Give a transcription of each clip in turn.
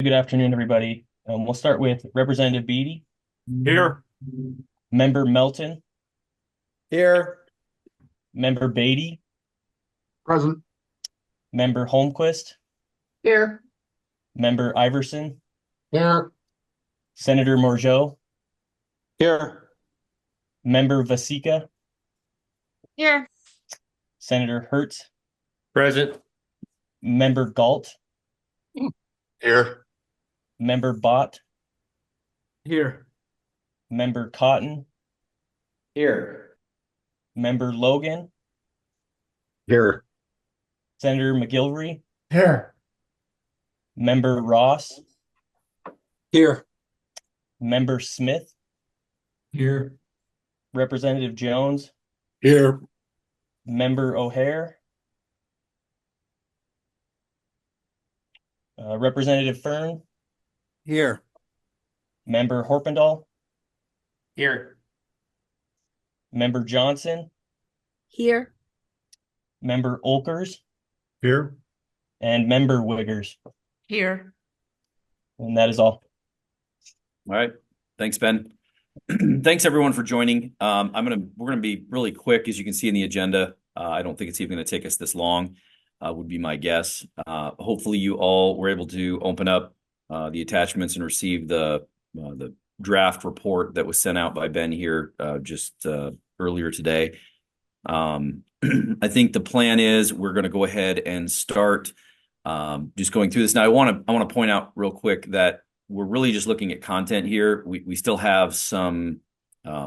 Good afternoon, everybody. We'll start with Representative Beatty, Here. Member Melton, Here. Member Beatty, Present. Member Holmquist, Here. Member Iverson, Here. Senator Morgeau, Here. Member Vasika, Here. Senator Hertz, Present. Member Galt, Here. Member Bott, Here. Member Cotton, Here. Member Logan, Here. Senator McGilvery, Here. Member Ross, Here. Member Smith, Here. Representative Jones, Here. Member O'Hare, Representative Fern, Here. Member Horpendal, Here. Member Johnson, Here. Member Olkers, Here. and Member Wiggers. Here. And that is all. All right. Thanks, Ben. Thanks everyone for joining. We're gonna be really quick, as you can see in the agenda. I don't think it's even gonna take us this long, would be my guess. Hopefully you all were able to open up the attachments and receive the draft report that was sent out by Ben here just earlier today. I think the plan is we're going to go ahead and start just going through this. Now, I want to point out real quick that we're really just looking at content here. We still have some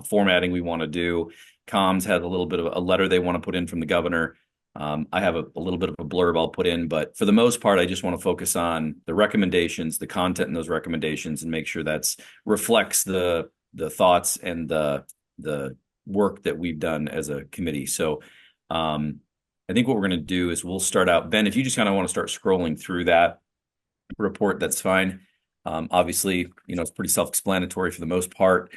formatting we want to do. Comms had a little bit of a letter they want to put in from the governor. I have a little bit of a blurb I'll put in, but for the most part, I just want to focus on the recommendations, the content in those recommendations, and make sure that's reflects the thoughts and the work that we've done as a committee. So I think what we're going to do is we'll start out. Ben, if you just kind of want to start scrolling through that report, that's fine. Obviously, it's pretty self-explanatory for the most part.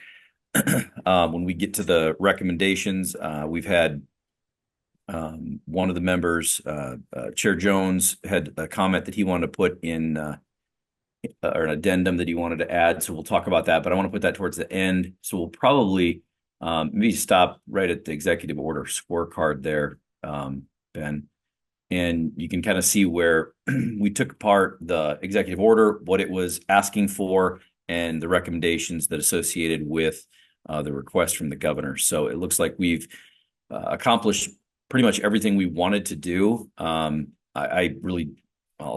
When we get to the recommendations, we've had one of the members, Chair Jones, had a comment that he wanted to put in or an addendum that he wanted to add. So we'll talk about that, but I want to put that towards the end. So we'll probably maybe stop right at the executive order scorecard there, Ben. And you can kind of see where we took apart the executive order, what it was asking for, and the recommendations that associated with the request from the governor. So it looks like we've accomplished pretty much everything we wanted to do. I'll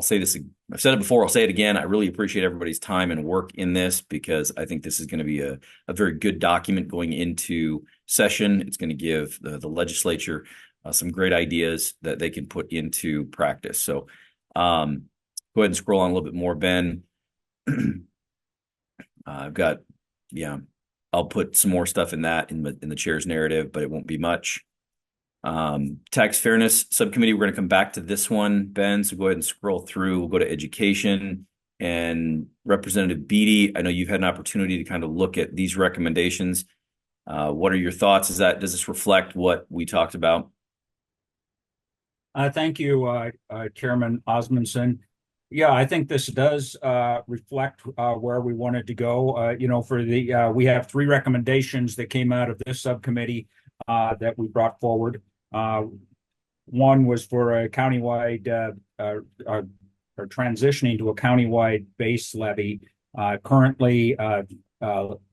say this, I've said it before, I'll say it again. I really appreciate everybody's time and work in this because I think this is going to be a very good document going into session. It's going to give the legislature some great ideas that they can put into practice. So go ahead and scroll on a little bit more, Ben. I've got, I'll put some more stuff in that in the chair's narrative, but it won't be much. Tax Fairness Subcommittee, we're going to come back to this one, Ben, so go ahead and scroll through. We'll go to Education and Representative Beatty. I know you've had an opportunity to kind of look at these recommendations. What are your thoughts? Does this reflect what we talked about? Thank you, Chairman Osmundson. Yeah, I think this does reflect where we wanted to go. We have three recommendations that came out of this subcommittee that we brought forward. One was for a countywide or transitioning to a countywide base levy. Currently,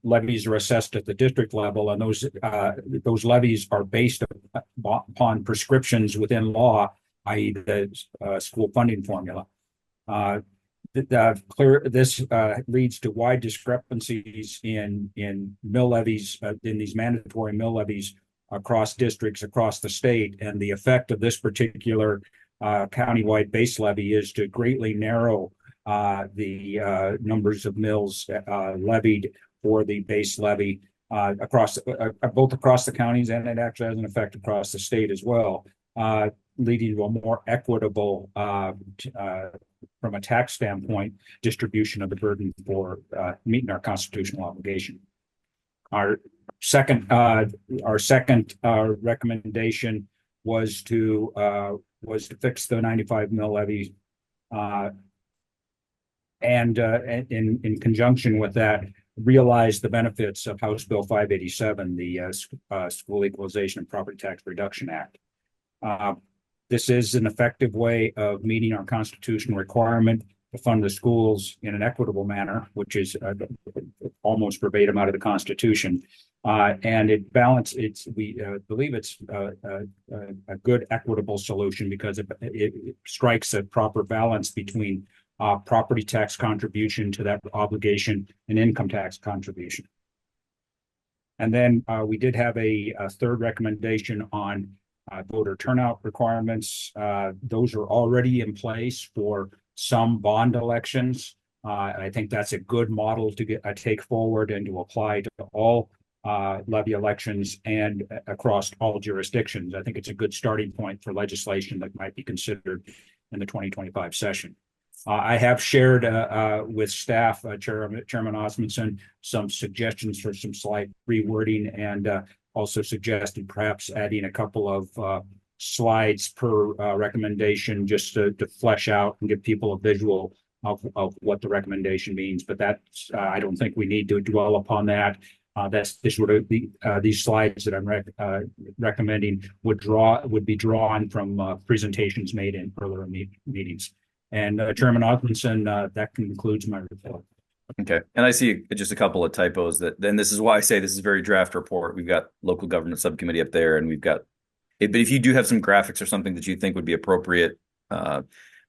levies are assessed at the district level, and those levies are based upon prescriptions within law, i.e., the school funding formula. This leads to wide discrepancies in mill levies, in these mandatory mill levies across districts across the state, and the effect of this particular countywide base levy is to greatly narrow the numbers of mills levied for the base levy across both across the counties, and it actually has an effect across the state as well, leading to a more equitable, from a tax standpoint, distribution of the burden for meeting our constitutional obligation. Our second recommendation was to fix the 95 mill levy in conjunction with that, realize the benefits of House Bill 587, the School Equalization and Property Tax Reduction Act. This is an effective way of meeting our constitutional requirement to fund the schools in an equitable manner, which is almost verbatim out of the Constitution. And it balances, we believe it's a good equitable solution because it strikes a proper balance between property tax contribution to that obligation and income tax contribution. And then we did have a third recommendation on voter turnout requirements. Those are already in place for some bond elections. I think that's a good model to take forward and to apply to all levy elections and across all jurisdictions. I think it's a good starting point for legislation that might be considered in the 2025 session. I have shared with staff, Chairman Osmundson, some suggestions for some slight rewording, and also suggested perhaps adding a couple of slides per recommendation just to flesh out and give people a visual of what the recommendation means. But that's I don't think we need to dwell upon that. This would be these slides that I'm recommending would be drawn from presentations made in earlier meetings. And Chairman Osmundson, that concludes my report. Okay, and I see just a couple of typos then this is why I say this is a very draft report. We've got local government subcommittee up there, and we've got it. But if you do have some graphics or something that you think would be appropriate,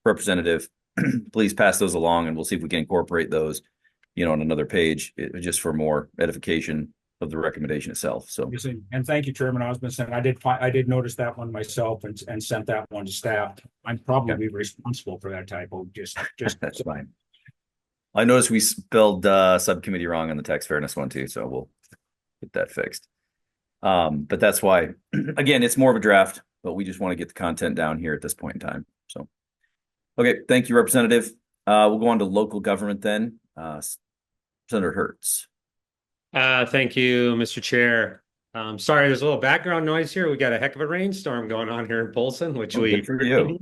Representative, please pass those along, and we'll see if we can incorporate those, on another page, just for more edification of the recommendation itself. So, and thank you, Chairman Osmundson. I did notice that one myself and sent that one to staff. I'm probably responsible for that typo. Just that's fine. I noticed we spelled subcommittee wrong on the tax fairness one too, so we'll get that fixed. But that's why, again, it's more of a draft, but we just want to get the content down here at this point in time. So, okay, thank you, Representative. We'll go on to local government then. Senator Hertz. Thank you, Mr. Chair. Sorry, there's a little background noise here. We got a heck of a rainstorm going on here in Polson, which we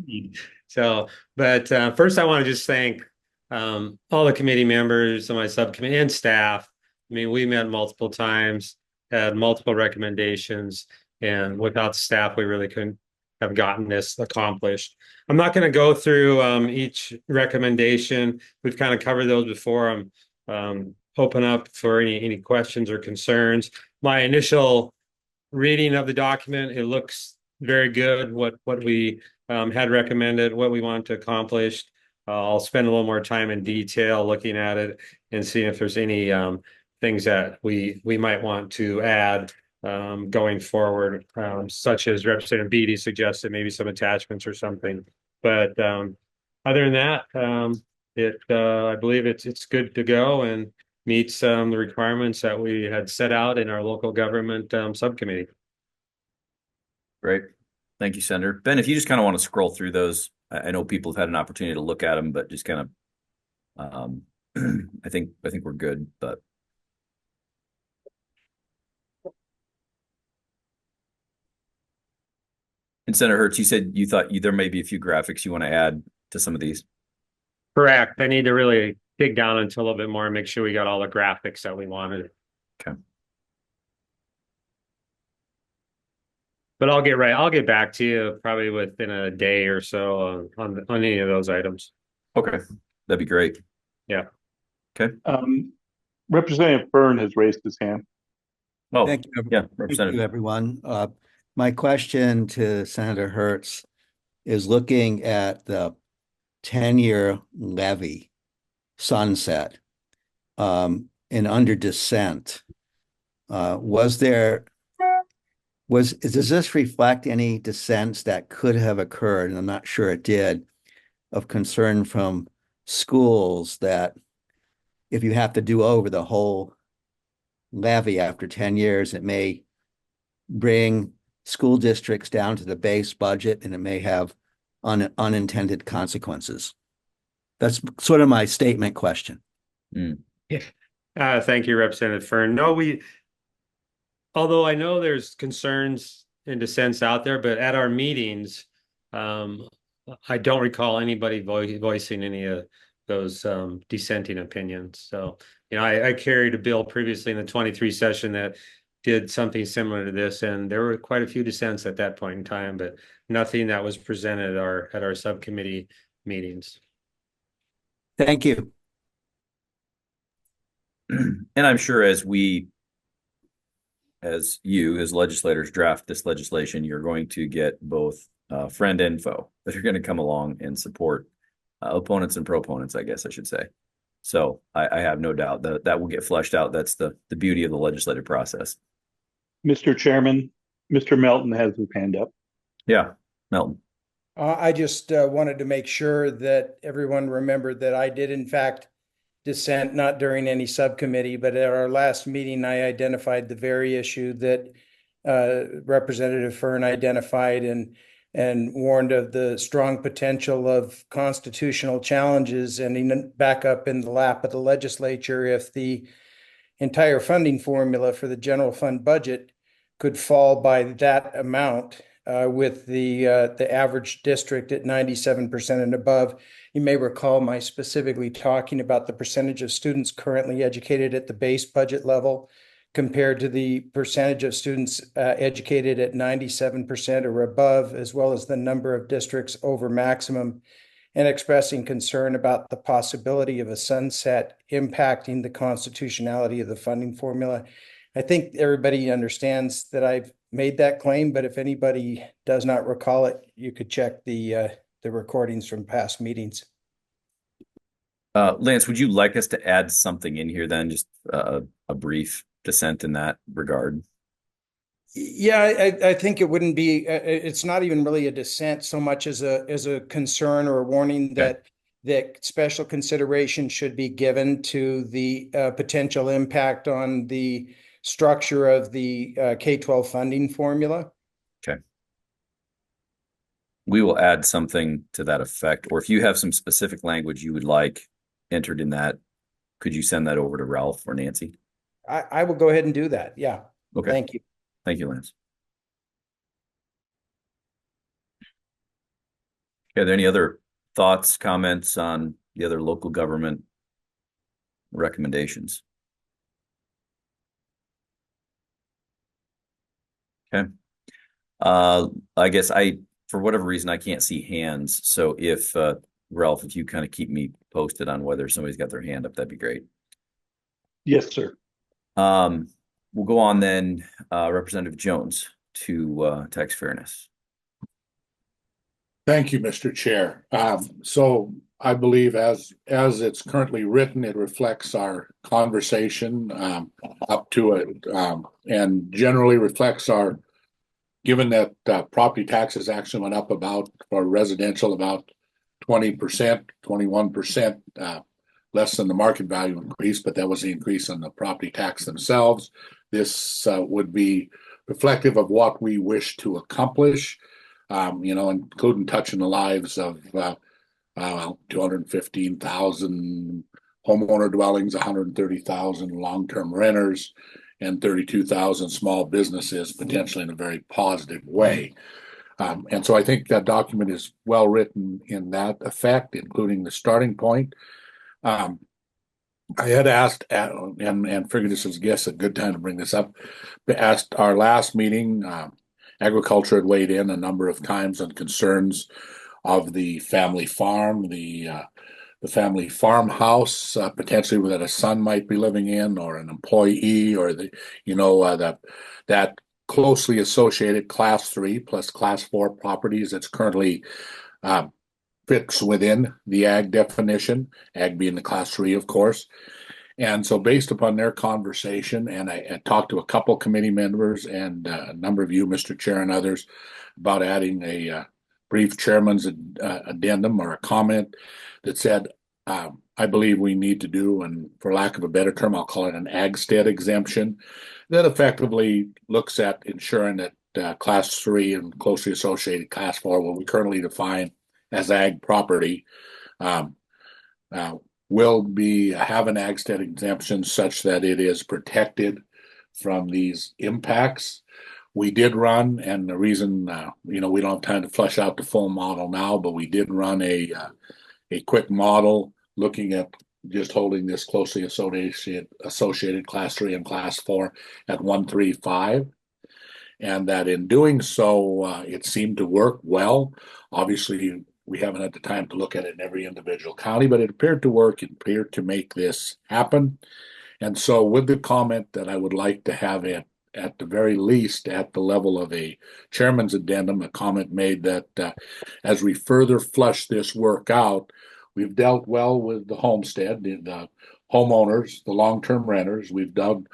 need. So, but first I want to just thank all the committee members and my subcommittee and staff. I mean, we met multiple times, had multiple recommendations, and without staff, we really couldn't have gotten this accomplished. I'm not going to go through each recommendation. We've kind of covered those before. I'm open up for any questions or concerns. My initial reading of the document, it looks very good. What we had recommended, what we want to accomplish. I'll spend a little more time in detail looking at it and seeing if there's any things that we might want to add going forward, such as Representative Beatty suggested, maybe some attachments or something. But other than that, I believe it's good to go and meets the requirements that we had set out in our local government subcommittee. Great. Thank you, Senator. Ben, if you just kind of want to scroll through those, I know people have had an opportunity to look at them, but just kind of, I think we're good, but. And Senator Hertz, you said you thought there may be a few graphics you want to add to some of these. Correct. I need to really dig down into a little bit more and make sure we got all the graphics that we wanted. Okay. But I'll get back to you probably within a day or so on any of those items. Okay, that'd be great. Yeah. Okay. Representative Byrne has raised his hand. Oh, Thank you. yeah, Representative. Thank you, everyone. My question to Senator Hertz is looking at the 10-year levy sunset and under dissent. Does this reflect any dissents that could have occurred? And I'm not sure it did, of concern from schools that if you have to do over the whole levy after 10 years, it may bring school districts down to the base budget and it may have unintended consequences. That's sort of my statement question. Thank you, Representative Fern. No, although I know there's concerns and dissents out there, but at our meetings, I don't recall anybody voicing any dissenting opinions. So, I carried a bill previously in the 23 session that did something similar to this, and there were quite a few dissents at that point in time, but nothing that was presented at our subcommittee meetings. Thank you. And I'm sure as you as legislators draft this legislation, you're going to get both friend and foe that are going to come along and support opponents and proponents, I guess I should say. So I have no doubt that will get fleshed out. That's the beauty of the legislative process. Mr. Chairman, Mr. Melton has his hand up. Yeah, Melton. I just wanted to make sure that everyone remembered that I did in fact dissent, not during any subcommittee, but at our last meeting, I identified the very issue that Representative Fern identified and warned of the strong potential of constitutional challenges ending back up in the lap of the legislature if the entire funding formula for the general fund budget could fall by that amount, with the average district at 97% and above. You may recall my specifically talking about the percentage of students currently educated at the base budget level compared to the percentage of students educated at 97% or above, as well as the number of districts over maximum, and expressing concern about the possibility of a sunset impacting the constitutionality of the funding formula. I think everybody understands that I've made that claim, but if anybody does not recall it, you could check the recordings from past meetings. Lance, would you like us to add something in here then, just a brief dissent in that regard? Yeah, I think it wouldn't be, it's not even really a dissent so much as a concern or a warning that special consideration should be given to the potential impact on the structure of the K-12 funding formula. Okay. We will add something to that effect, or if you have some specific language you would like entered in that, could you send that over to Ralph or Nancy? I will go ahead and do that. Yeah. Okay. Thank you. Thank you, Lance. Are there any other thoughts, comments on the other local government recommendations? Okay. I guess for whatever reason, I can't see hands. So if Ralph, if you kind of keep me posted on whether somebody's got their hand up, that'd be great. Yes, sir. We'll go on then, Representative Jones to tax fairness. Thank you, Mr. Chair. So I believe as it's currently written, it reflects our conversation up to it, and generally reflects given that property taxes actually went up about, for residential, about 20%, 21%, less than the market value increase, but that was the increase on the property tax themselves. This would be reflective of what we wish to accomplish, including touching the lives of 215,000 homeowner dwellings, 130,000 long-term renters, and 32,000 small businesses, potentially in a very positive way. And so I think that document is well written in that effect, including the starting point. I had asked, and figured this was, I guess, a good time to bring this up. Asked our last meeting, agriculture had weighed in a number of times on concerns of the family farm, the family farmhouse, potentially that a son might be living in, or an employee, or that closely associated class 3 plus class 4 properties that's currently fits within the ag definition, ag being the class 3, of course. And so based upon their conversation, and I talked to a couple committee members and a number of you, Mr. Chair, and others, about adding a brief chairman's addendum or a comment that said, I believe we need to do, and for lack of a better term, I'll call it an ag-stead exemption that effectively looks at ensuring that class 3 and closely associated class 4, what we currently define as ag property, will have an ag-stead exemption such that it is protected from these impacts. We did run, and the reason, we don't have time to flesh out the full model now, but we did run a quick model looking at just holding this closely associated class 3 and class 4 at 135. And that in doing so, it seemed to work well. Obviously, we haven't had the time to look at it in every individual county, but it appeared to work. It appeared to make this happen. And so with the comment that I would like to have it at the very least at the level of a chairman's addendum, a comment made that as we further flush this work out, we've dealt well with the homestead, the homeowners, the long-term renters. We've dealt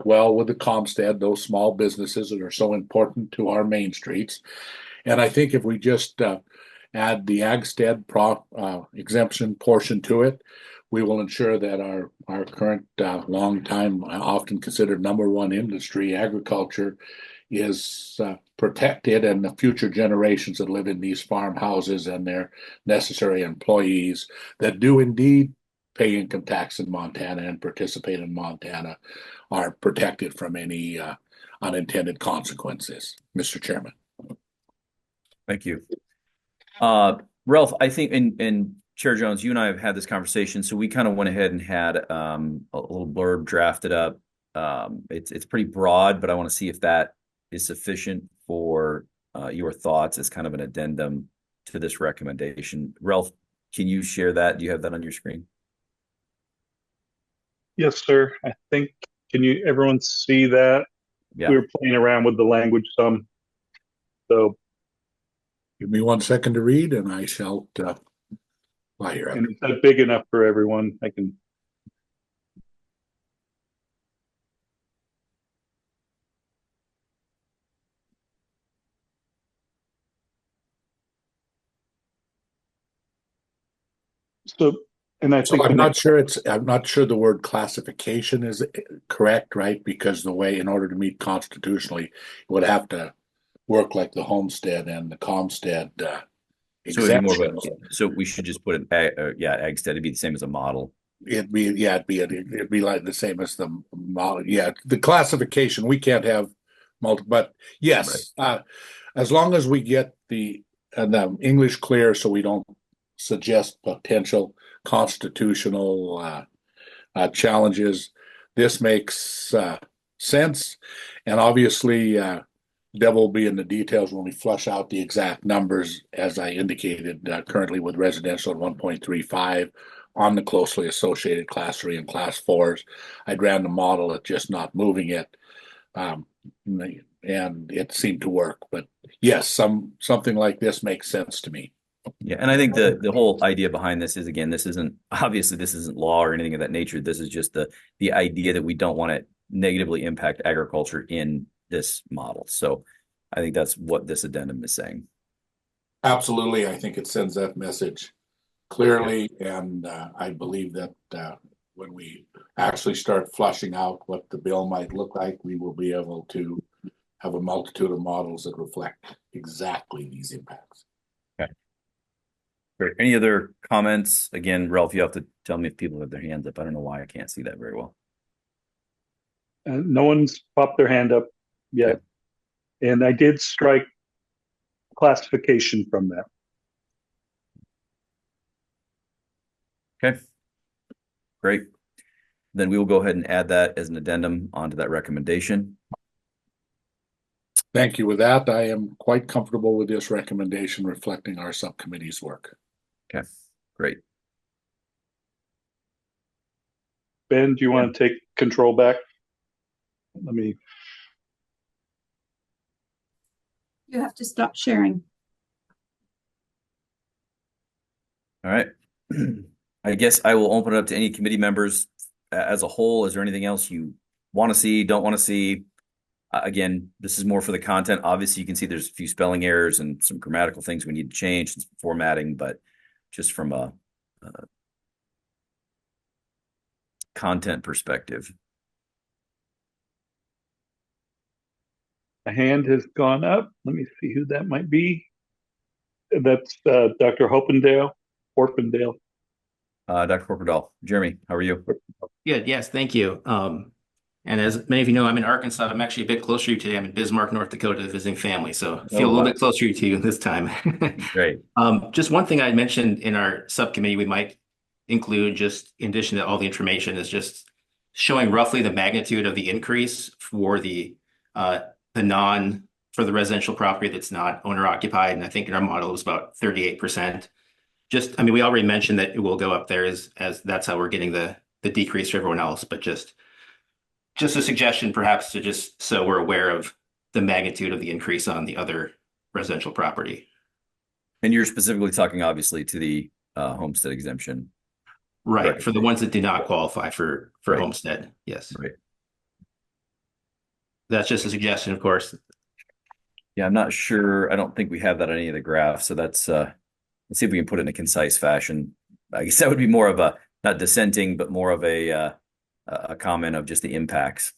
well with the Comstead, those small businesses that are so important to our main streets. And I think if we just add the Agstead exemption portion to it, we will ensure that our current long time, often considered #1 industry, agriculture, is protected, and the future generations that live in these farmhouses and their necessary employees that do indeed pay income tax in Montana and participate in Montana are protected from any unintended consequences. Mr. Chairman. Thank you. Ralph, I think, and Chair Jones, you and I have had this conversation, so we kind of went ahead and had a little blurb drafted up. It's pretty broad, but I want to see if that is sufficient for your thoughts as kind of an addendum to this recommendation. Ralph, can you share that? Do you have that on your screen? Yes, sir. I think, everyone see that? Yeah. We were playing around with the language some. So, Give me 1 second to read, and I shall lie here. and is that big enough for everyone? I can. So, and I think I'm not sure the word classification is correct, right? Because the way, in order to meet constitutionally, it would have to work like the homestead and the Comstead exemptions. So we should just put it, Agstead, it'd be the same as a model. It'd be like the same as the model. Yeah, the classification, we can't have multiple, but yes, right. As long as we get the English clear, so we don't suggest potential constitutional challenges, this makes sense. And obviously, devil will be in the details when we flush out the exact numbers, as I indicated, currently with residential at 1.35 on the closely associated class 3 and class 4s. I'd ran the model at just not moving it, and it seemed to work. But yes, something like this makes sense to me. Yeah, and I think the whole idea behind this is, again, this isn't law or anything of that nature. This is just the idea that we don't want to negatively impact agriculture in this model. So I think that's what this addendum is saying. Absolutely. I think it sends that message clearly. And I believe that when we actually start flushing out what the bill might look like, we will be able to have a multitude of models that reflect exactly these impacts. Okay. Great. Any other comments? Again, Ralph, you have to tell me if people have their hands up. I don't know why I can't see that very well. No one's popped their hand up yet. Okay. And I did strike classification from that. Okay. Great. Then we will go ahead and add that as an addendum onto that recommendation. Thank you. With that, I am quite comfortable with this recommendation reflecting our subcommittee's work. Okay, great. Ben, do you want to take control back? You have to stop sharing. All right. I guess I will open it up to any committee members as a whole. Is there anything else you want to see, don't want to see? Again, this is more for the content. Obviously, you can see there's a few spelling errors and some grammatical things we need to change, some formatting, but just from a content perspective. A hand has gone up. Let me see who that might be. That's Dr. Horpendale. Dr. Horpendale. Jeremy, how are you? Good. Yes, thank you. And as many of you know, I'm in Arkansas. I'm actually a bit closer to you today. I'm in Bismarck, North Dakota, visiting family. So I feel a little bit closer to you this time. Great. Just one thing I mentioned in our subcommittee, we might include, just in addition to all the information, is just showing roughly the magnitude of the increase for the for the residential property that's not owner occupied. And I think in our model it was about 38%. Just, I mean, we already mentioned that it will go up there as that's how we're getting the decrease for everyone else, but just a suggestion perhaps to just so we're aware of the magnitude of the increase on the other residential property. And you're specifically talking obviously to the homestead exemption. Right, Correct. for the ones that do not qualify for Right. homestead. Yes. Right. That's just a suggestion, of course. Yeah, I'm not sure. I don't think we have that on any of the graphs. So that's let's see if we can put it in a concise fashion. I guess that would be more of a not dissenting, but more of a comment of just the impacts.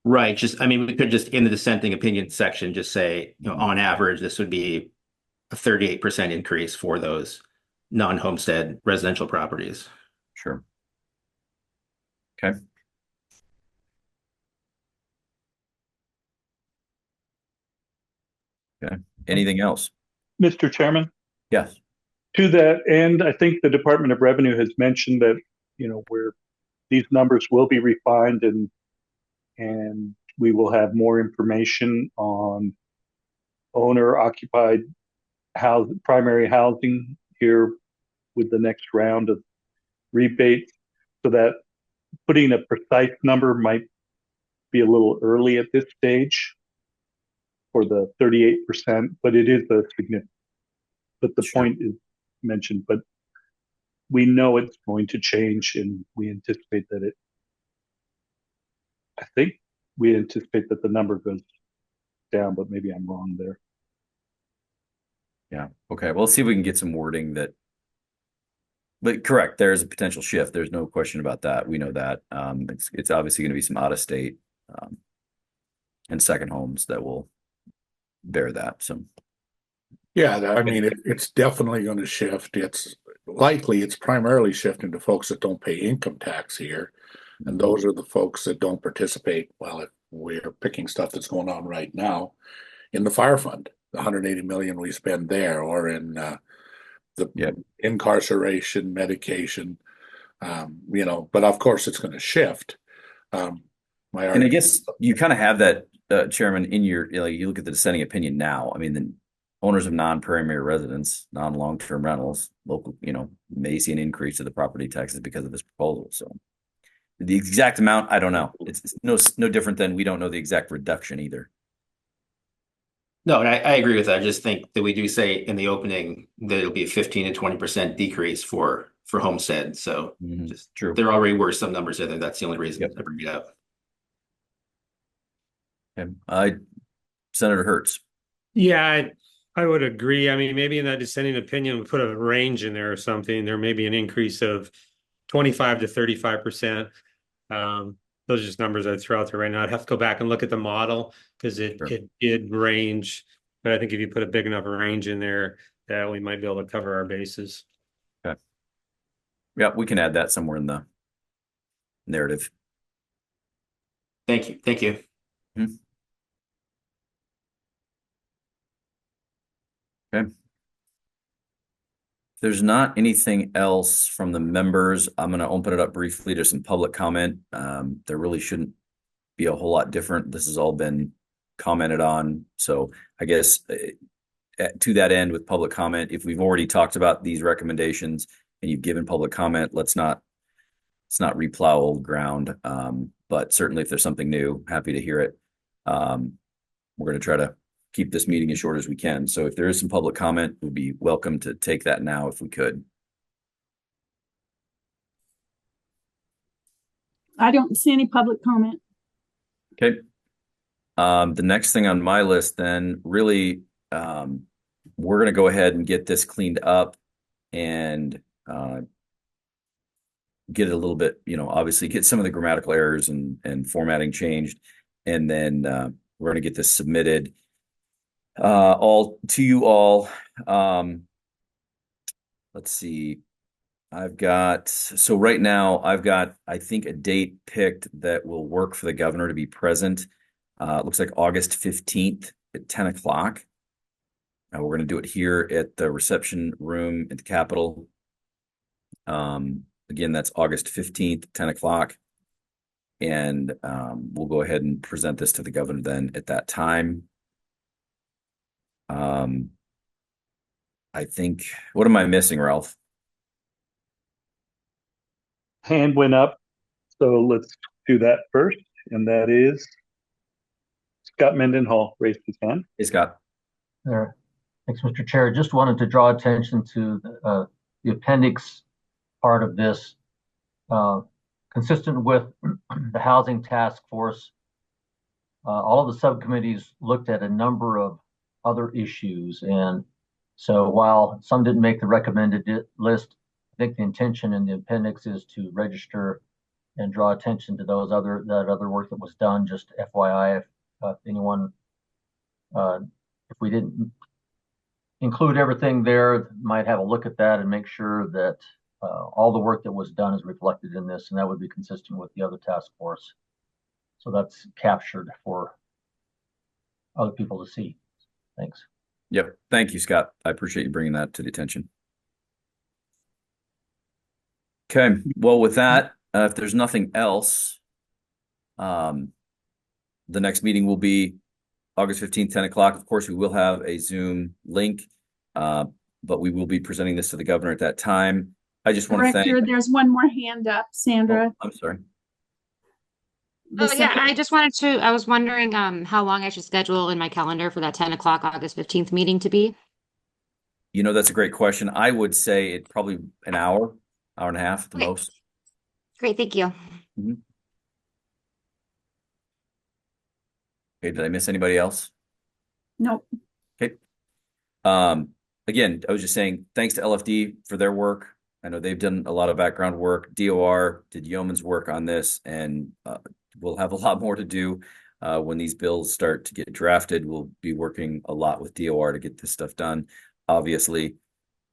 Right. Just, I mean, we could just in the dissenting opinion section just say, you know, on average, this would be a 38% increase for those non-homestead residential properties. Sure. Okay. Okay. Anything else? Mr. Chairman, Yes. to that end, I think the Department of Revenue has mentioned that, you know, where these numbers will be refined and we will have more information on owner occupied primary housing here with the next round of rebates, so that putting a precise number might be a little early at this stage for the 38%, but it is a significant, but the Sure. point is mentioned, but we know it's going to change and we anticipate that I think we anticipate that the number goes down, but maybe I'm wrong there. Yeah. Okay. Well, let's see if we can get some wording that. But correct, there's a potential shift. There's no question about that. We know that. It's obviously going to be some out of state and second homes that will bear that. So Yeah, I mean, it's definitely going to shift. It's primarily shifting to folks that don't pay income tax here. And those are the folks that don't participate. Well, if we're picking stuff that's going on right now in the fire fund, the 180 million we spend there, or in the incarceration, medication, you know, but of course it's going to shift. And I guess you kind of have that, Chairman, in your, you know, you look at the dissenting opinion now. I mean, the owners of non-primary residence, non-long-term rentals, local, you know, may see an increase of the property taxes because of this proposal. So the exact amount, I don't know. It's no different than we don't know the exact reduction either. No, and I agree with that. I just think that we do say in the opening that it'll be a 15 to 20% decrease for homestead. So just True. there already were some numbers in there. That's the only reason Yep. I bring it up. Okay. Senator Hertz. Yeah, I would agree. I mean, maybe in that dissenting opinion, we put a range in there or something. There may be an increase of 25 to 35%. Those are just numbers I'd throw out there right now. I'd have to go back and look at the model because it did range. But I think if you put a big enough range in there, that we might be able to cover our bases. Okay. Yeah, we can add that somewhere in the narrative. Thank you. Thank you. Mm-hmm. Okay. If there's not anything else from the members, I'm going to open it up briefly to some public comment. There really shouldn't be a whole lot different. This has all been commented on. So I guess to that end with public comment, if we've already talked about these recommendations and you've given public comment, let's not replow old ground. But certainly if there's something new, happy to hear it. We're going to try to keep this meeting as short as we can. So if there is some public comment, we'd be welcome to take that now if we could. I don't see any public comment. Okay. The next thing on my list then really, we're going to go ahead and get this cleaned up and get it a little bit, you know, obviously get some of the grammatical errors and formatting changed. And then we're going to get this submitted all to you all. Let's see. So right now I've got, I think, a date picked that will work for the governor to be present. It looks like August 15th at 10 o'clock. We're going to do it here at the reception room at the Capitol. Again, that's August 15th, 10 o'clock. And we'll go ahead and present this to the governor then at that time. I think, what am I missing, Ralph? Hand went up, so let's do that first, and that is Scott Mendenhall raised his hand. Hey, Scott. There. Thanks, Mr. Chair. Just wanted to draw attention to the appendix part of this. Consistent with the Housing Task Force, all of the subcommittees looked at a number of other issues. And so while some didn't make the recommended list, I think the intention in the appendix is to register and draw attention to that other work that was done. Just FYI, if anyone, if we didn't include everything there, might have a look at that and make sure that all the work that was done is reflected in this, and that would be consistent with the other task force. So that's captured for other people to see. Thanks. Yep. Thank you, Scott. I appreciate you bringing that to the attention. Okay. Well, with that, if there's nothing else, the next meeting will be August 15th, 10 o'clock. Of course, we will have a Zoom link, but we will be presenting this to the governor at that time. I just want to Director, thank. there's one more hand up, Sandra. Oh, I'm sorry. The Oh, yeah, second- I was wondering how long I should schedule in my calendar for that 10 o'clock August 15th meeting to be. You know, that's a great question. I would say it probably an hour and a half at the Okay. most. Great, thank you. Okay, did I miss anybody else? Nope. Okay. Again, I was just saying thanks to LFD for their work. I know they've done a lot of background work. DOR did yeoman's work on this, and we'll have a lot more to do when these bills start to get drafted. We'll be working a lot with DOR to get this stuff done. Obviously,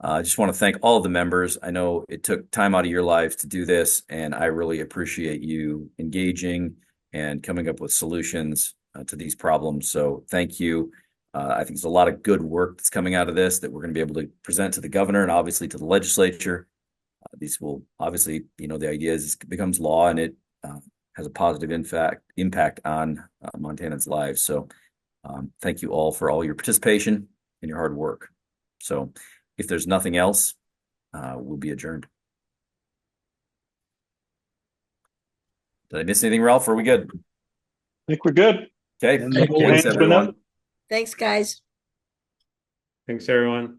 I just want to thank all of the members. I know it took time out of your lives to do this, and I really appreciate you engaging and coming up with solutions to these problems. So thank you. I think there's a lot of good work that's coming out of this that we're going to be able to present to the governor and obviously to the legislature. These will obviously, you know, the idea is it becomes law and it has a positive impact on Montanans' lives. So thank you all for all your participation and your hard work. So if there's nothing else, we'll be adjourned. Did I miss anything, Ralph? Are we good? I think we're good. Okay. And Thanks, hands went everyone. up. Thanks, guys. Thanks, everyone.